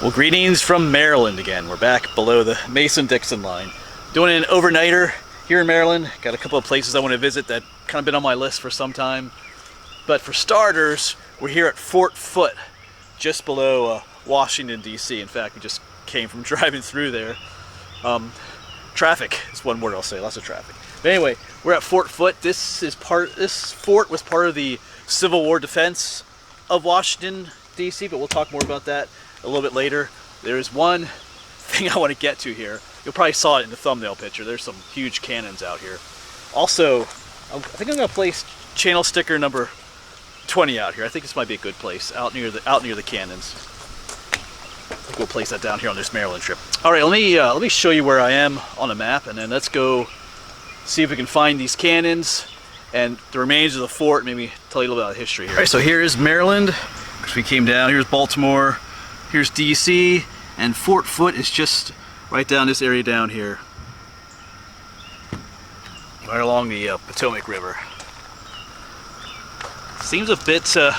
Well, greetings from Maryland again. We're back below the Mason-Dixon line. Doing an overnighter here in Maryland. Got a couple of places I want to visit that kind of been on my list for some time. But for starters, we're here at Foote, just below Washington, D.C. In fact, we just came from driving through there. Traffic is one word I'll say, lots of traffic. But anyway, we're at Foote. This fort was part of the Civil War defense of Washington, D.C., but we'll talk more about that a little bit later. There's one thing I want to get to here. You'll probably saw it in the thumbnail picture. There's some huge cannons out here. Also, I think I'm going to place channel sticker number 20 out here. I think this might be a good place out near the cannons. I think we'll place that down here on this Maryland trip. All right, let me show you where I am on a map, and then let's go see if we can find these cannons and the remains of the fort. Maybe tell you a little bit about the history here. All right, so here is Maryland. We came down. Here's Baltimore. Here's DC, and Foote is just right down this area down here, right along the Potomac River. Seems a bit of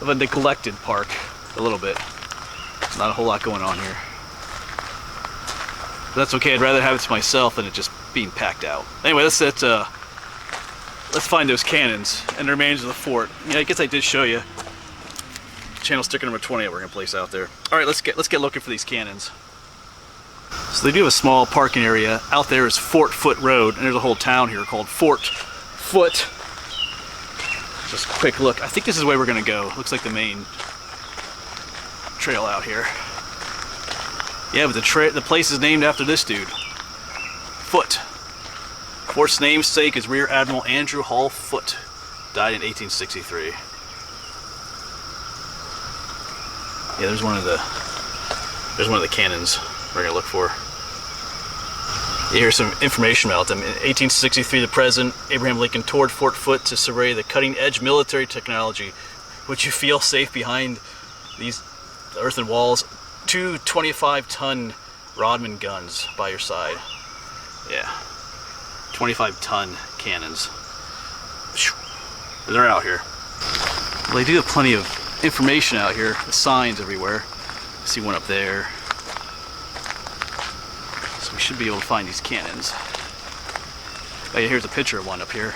a neglected park, a little bit. Not a whole lot going on here. But that's okay. I'd rather have it to myself than it just being packed out. Anyway, let's find those cannons and the remains of the fort. Yeah, I guess I did show you. Channel sticker number 20 that we're gonna place out there. All right, let's get looking for these cannons. So they do have a small parking area. Out there is Foote Road, and there's a whole town here called Foote. Just a quick look. I think this is the way we're gonna go. Looks like the main trail out here. Yeah, but the place is named after this dude, Foote. Fort's namesake is Rear Admiral Andrew Hall Foote. Died in 1863. Yeah, there's one of the cannons we're gonna look for. Yeah, here's some information about them. In 1863, the President Abraham Lincoln toured Foote to survey the cutting-edge military technology. Would you feel safe behind these earthen walls? 2 25-ton Rodman guns by your side. Yeah, 25-ton cannons. They're out here. Well, they do have plenty of information out here, the signs everywhere. I see one up there. So we should be able to find these cannons. Oh yeah, here's a picture of one up here.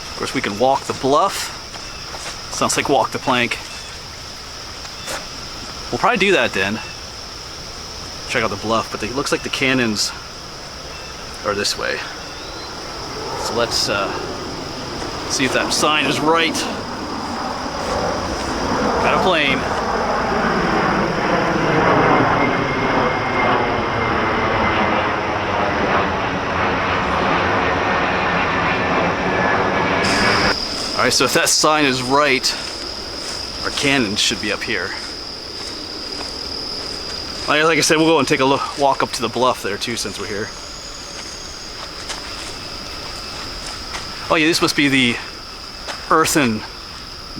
Of course, we can walk the bluff. Sounds like walk the plank. We'll probably do that then. Check out the bluff, but it looks like the cannons are this way. So let's see if that sign is right. Got a plane. Alright, so if that sign is right, our cannons should be up here. Like I said, we'll go and take a walk up to the bluff there too, since we're here. Oh yeah, this must be the earthen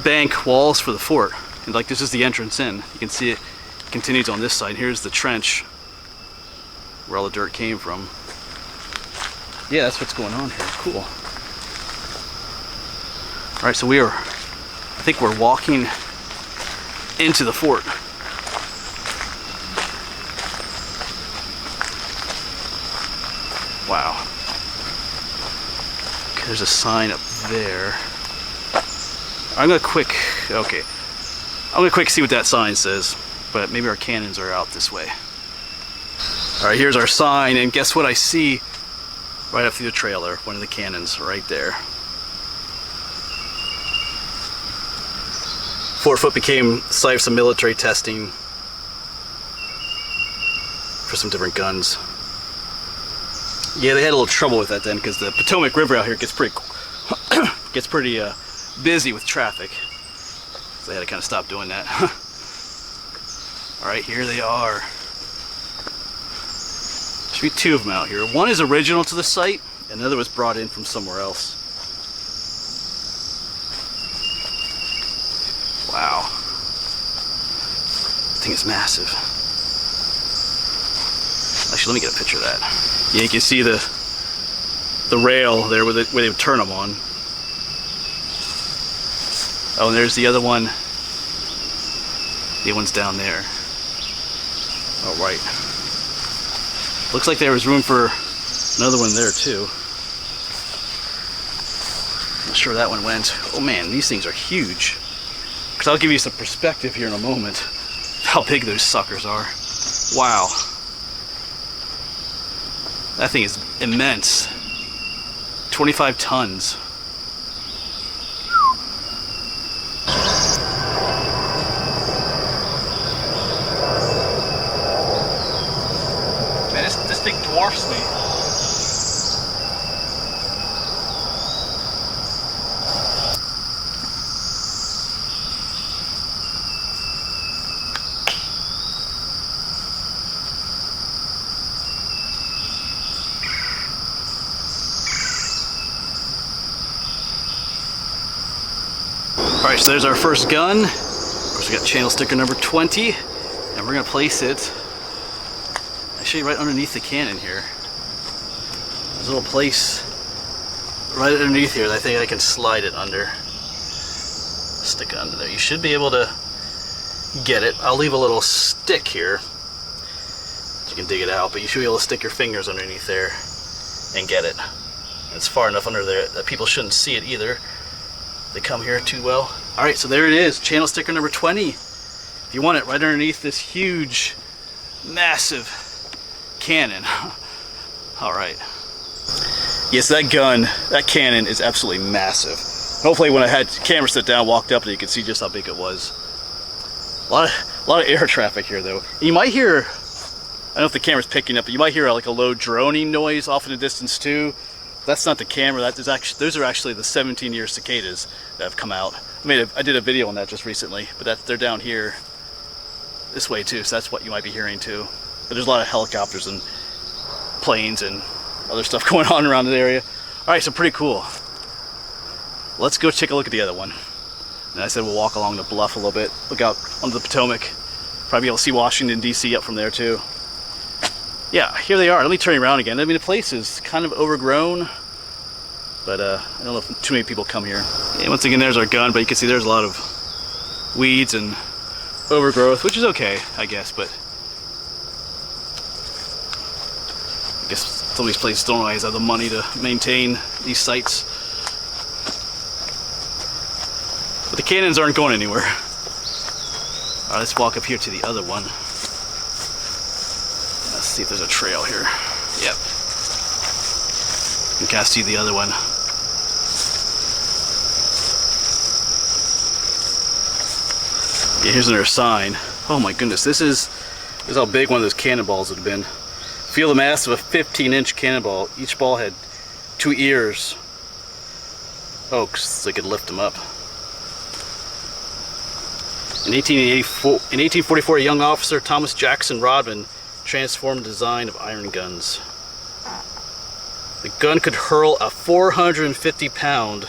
bank walls for the fort. And like this is the entrance in. You can see it continues on this side. Here's the trench where all the dirt came from. Yeah, that's what's going on here. Cool. Alright, so I think we're walking into the fort. Wow. Okay, there's a sign up there. I'm gonna quick see what that sign says, but maybe our cannons are out this way. Alright, here's our sign, and guess what I see right up through the trailer? One of the cannons right there. Foote became the site of some military testing for some different guns. Yeah, they had a little trouble with that then, because the Potomac River out here gets pretty busy with traffic. So they had to kind of stop doing that. All right, here they are. Should be 2 of them out here. One is original to the site, and the other was brought in from somewhere else. Wow. That thing is massive. Actually, let me get a picture of that. Yeah, you can see the rail there where they would turn them on. Oh, and there's the other one The one's down there. All right. Looks like there was room for another one there too. Not sure where that one went. Oh man, these things are huge. Because I'll give you some perspective here in a moment how big those suckers are. Wow. That thing is immense. 25 tons. Man, this thing dwarfs me. Alright, so there's our first gun. Of course, we got channel sticker number 20, and we're going to place it actually right underneath the cannon here. There's a little place right underneath here that I think I can slide it under. Stick it under there. You should be able to get it. I'll leave a little stick here so you can dig it out, but you should be able to stick your fingers underneath there and get it. And it's far enough under there that people shouldn't see it either. They come here too well. Alright, so there it is, channel sticker number 20. If you want it, right underneath this huge, massive cannon. Alright. Yes, that gun, that cannon is absolutely massive. Hopefully when I had camera set down, walked up, and you could see just how big it was. A lot of air traffic here though. And you might hear, I don't know if the camera's picking up, but you might hear like a low droning noise off in the distance too. That's not the camera. Those are actually the 17-year cicadas that have come out. I did a video on that just recently, but they're down here this way too, so that's what you might be hearing too. But there's a lot of helicopters and planes and other stuff going on around the area. All right, so pretty cool. Let's go take a look at the other one. And I said we'll walk along the bluff a little bit, look out onto the Potomac. Probably be able to see Washington, D.C. up from there too. Yeah, here they are. Let me turn around again. I mean, the place is kind of overgrown, but I don't know if too many people come here. And once again, there's our gun, but you can see there's a lot of weeds and overgrowth, which is okay, I guess, but I guess some of these places don't always have the money to maintain these sites. But the cannons aren't going anywhere. All right, let's walk up here to the other one. Let's see if there's a trail here. Yep. You can kind of see the other one. Yeah, here's another sign. Oh my goodness, this is how big one of those cannonballs would have been. Feel the mass of a 15-inch cannonball. Each ball had 2 ears. Oh, so they could lift them up. In 1844, a young officer, Thomas Jackson Rodman, transformed the design of iron guns. The gun could hurl a 450-pound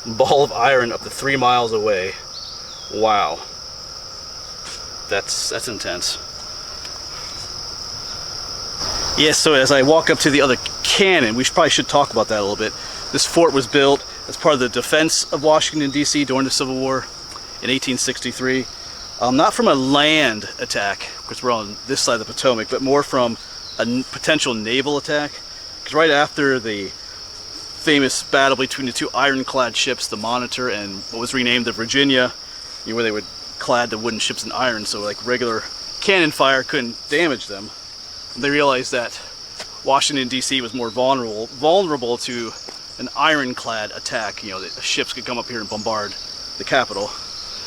ball of iron up to 3 miles away. Wow. That's intense. Yes, so as I walk up to the other cannon, we probably should talk about that a little bit. This fort was built as part of the defense of Washington, D.C. during the Civil War in 1863. Not from a land attack, because we're on this side of the Potomac, but more from a potential naval attack. Because right after the famous battle between the 2 ironclad ships, the Monitor and what was renamed the Virginia, where they would clad the wooden ships in iron, so like regular cannon fire couldn't damage them. And they realized that Washington, D.C. was more vulnerable to an ironclad attack. You know, the ships could come up here and bombard the capital.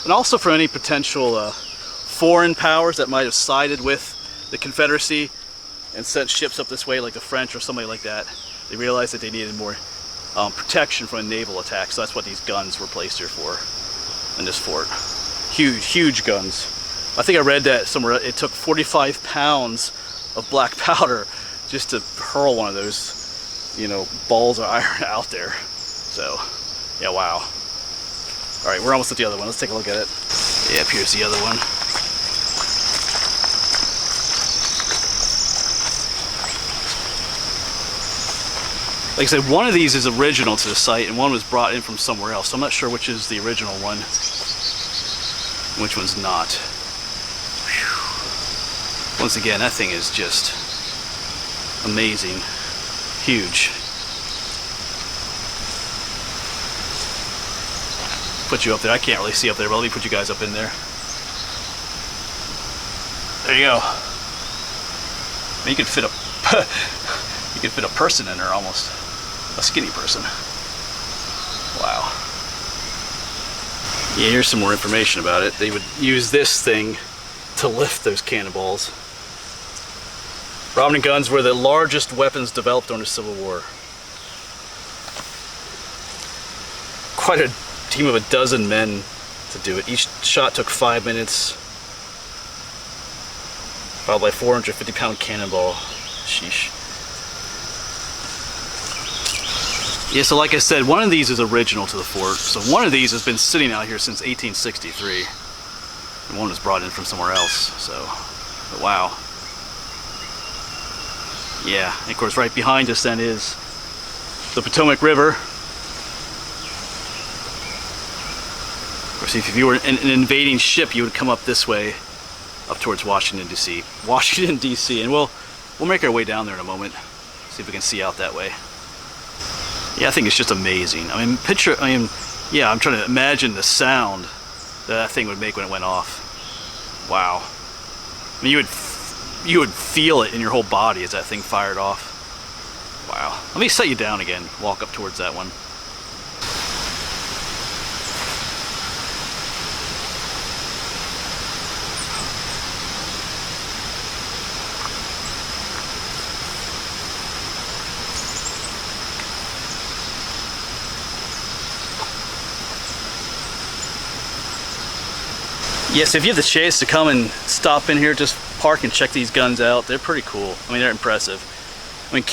And also for any potential foreign powers that might have sided with the Confederacy and sent ships up this way, like the French or somebody like that. They realized that they needed more protection from a naval attack, so that's what these guns were placed here for in this fort. Huge, huge guns. I think I read that somewhere it took 45 pounds of black powder just to hurl one of those, you know, balls of iron out there. So, yeah, wow. All right, we're almost at the other one. Let's take a look at it. Yep, here's the other one. Like I said, one of these is original to the site and one was brought in from somewhere else. So I'm not sure which is the original one, which one's not. Once again, that thing is just amazing. Huge. Put you up there. I can't really see up there, but let me put you guys up in there. There you go. I mean, you could fit a person in there almost. A skinny person. Wow. Yeah, here's some more information about it. They would use this thing to lift those cannonballs. Robin guns were the largest weapons developed during the Civil War. Quite a team of a dozen men to do it. Each shot took 5 minutes. Followed by 450-pound cannonball. Sheesh. Yeah, so like I said, one of these is original to the fort. So one of these has been sitting out here since 1863. And one was brought in from somewhere else, so, but wow. Yeah, and of course right behind us then is the Potomac River. Of course, if you were an invading ship, you would come up this way, up towards Washington, D.C. Washington, D.C. And we'll make our way down there in a moment. See if we can see out that way. Yeah, I think it's just amazing. I mean, yeah, I'm trying to imagine the sound that thing would make when it went off. Wow. I mean, you would feel it in your whole body as that thing fired off. Wow. Let me set you down again. Walk up towards that one. Yes, if you have the chance to come and stop in here, just park and check these guns out. They're pretty cool. I mean, they're impressive. I mean,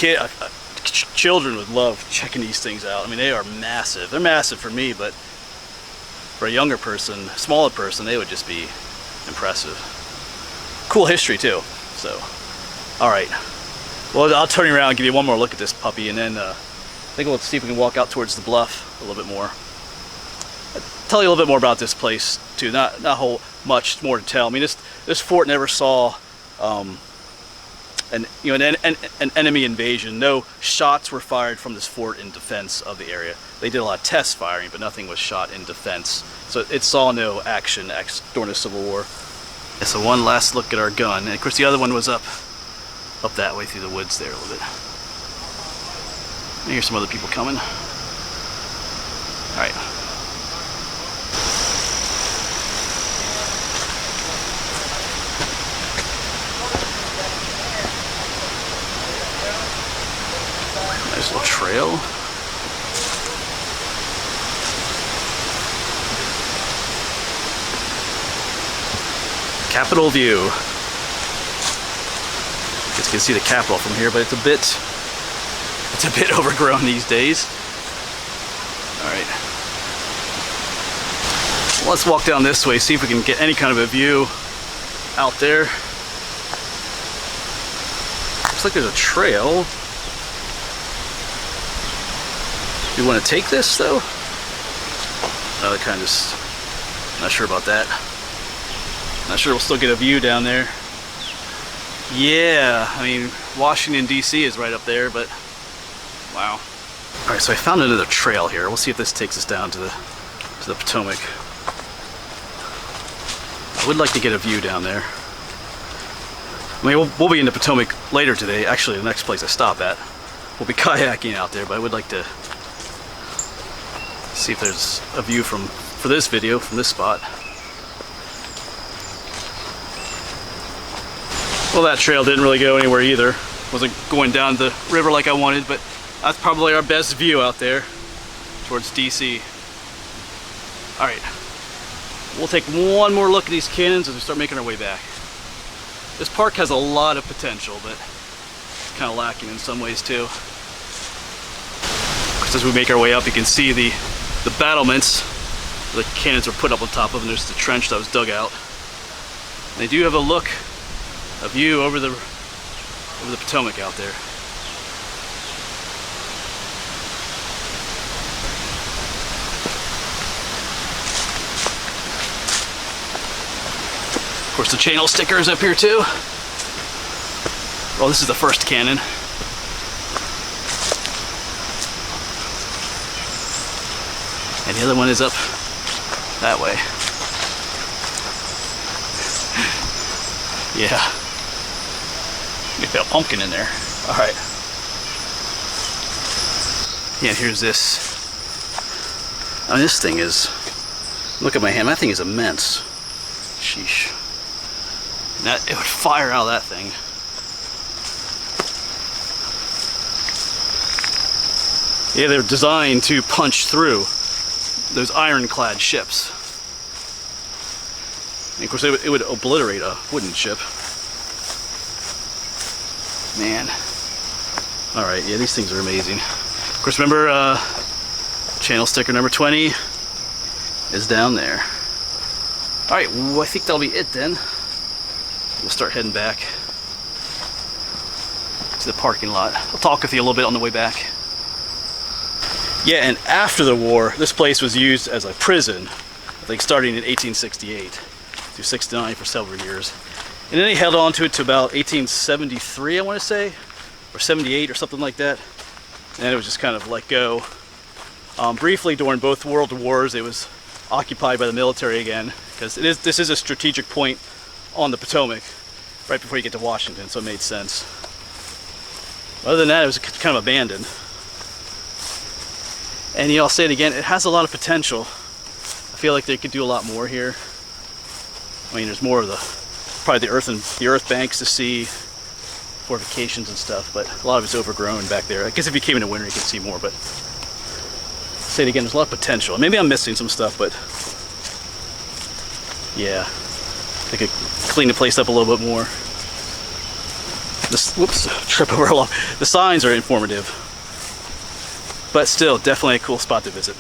children would love checking these things out. I mean, they are massive. They're massive for me, but for a younger person, smaller person, they would just be impressive. Cool history too. So, all right. Well, I'll turn you around and give you one more look at this puppy, and then I think we'll see if we can walk out towards the bluff a little bit more. Tell you a little bit more about this place too. Not a whole much more to tell. I mean, this fort never saw an enemy invasion. No shots were fired from this fort in defense of the area. They did a lot of test firing, but nothing was shot in defense. So it saw no action during the Civil War. Yeah, so one last look at our gun, and of course the other one was up that way through the woods there a little bit. And here's some other people coming. All right. Nice little trail. Capitol view. Guess you can see the Capitol from here, but it's a bit overgrown these days. All right. Well, let's walk down this way, see if we can get any kind of a view out there. Looks like there's a trail. Do you want to take this though? No, that kind of, not sure about that. Not sure we'll still get a view down there. Yeah, I mean, Washington, D.C. is right up there, but wow. All right, so I found another trail here. We'll see if this takes us down to the Potomac. I would like to get a view down there. I mean, we'll be in the Potomac later today. Actually, the next place I stop at, we'll be kayaking out there, but I would like to see if there's a view for this video from this spot. Well, that trail didn't really go anywhere either. Wasn't going down the river like I wanted, but that's probably our best view out there towards DC. All right, we'll take one more look at these cannons as we start making our way back. This park has a lot of potential, but it's kind of lacking in some ways too. Because as we make our way up, you can see the battlements the cannons were put up on top of, and there's the trench that was dug out. And they do have a view over the Potomac out there. Of course, the channel sticker is up here too. Well, this is the first cannon. And the other one is up that way. Yeah. You got a pumpkin in there. Alright. Yeah, here's this. I mean, this thing is, look at my hand, that thing is immense. Sheesh. That, it would fire out of that thing. Yeah, they're designed to punch through those ironclad ships. And of course, it would obliterate a wooden ship. Man. Alright, yeah, these things are amazing. Of course, remember, channel sticker number 20 is down there. Alright, well, I think that'll be it then. We'll start heading back to the parking lot. I'll talk with you a little bit on the way back. Yeah, and after the war, this place was used as a prison, I think starting in 1868 through 69 for several years. And then they held on to it to about 1873, I want to say, or 78 or something like that. And then it was just kind of let go. Briefly during both world wars, it was occupied by the military again, because this is a strategic point on the Potomac, right before you get to Washington, so it made sense. Other than that, it was kind of abandoned. And I'll say it again, it has a lot of potential. I feel like they could do a lot more here. I mean, there's more of probably the earth banks to see, fortifications and stuff, but a lot of it's overgrown back there. I guess if you came in the winter, you could see more, but say it again, there's a lot of potential. Maybe I'm missing some stuff, but yeah, they could clean the place up a little bit more. Whoops, trip over a lot. The signs are informative, but still, definitely a cool spot to visit.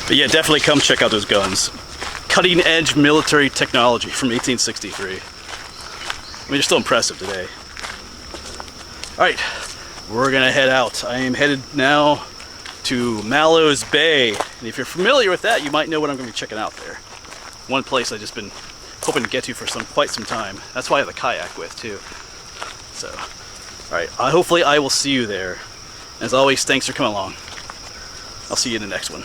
But yeah, definitely come check out those guns. Cutting edge military technology from 1863. I mean, they're still impressive today. Alright, we're gonna head out. I am headed now to Mallows Bay. And if you're familiar with that, you might know what I'm gonna be checking out there. One place I've just been hoping to get to for quite some time. That's why I have a kayak with too. So, alright, hopefully I will see you there. As always, thanks for coming along. I'll see you in the next one.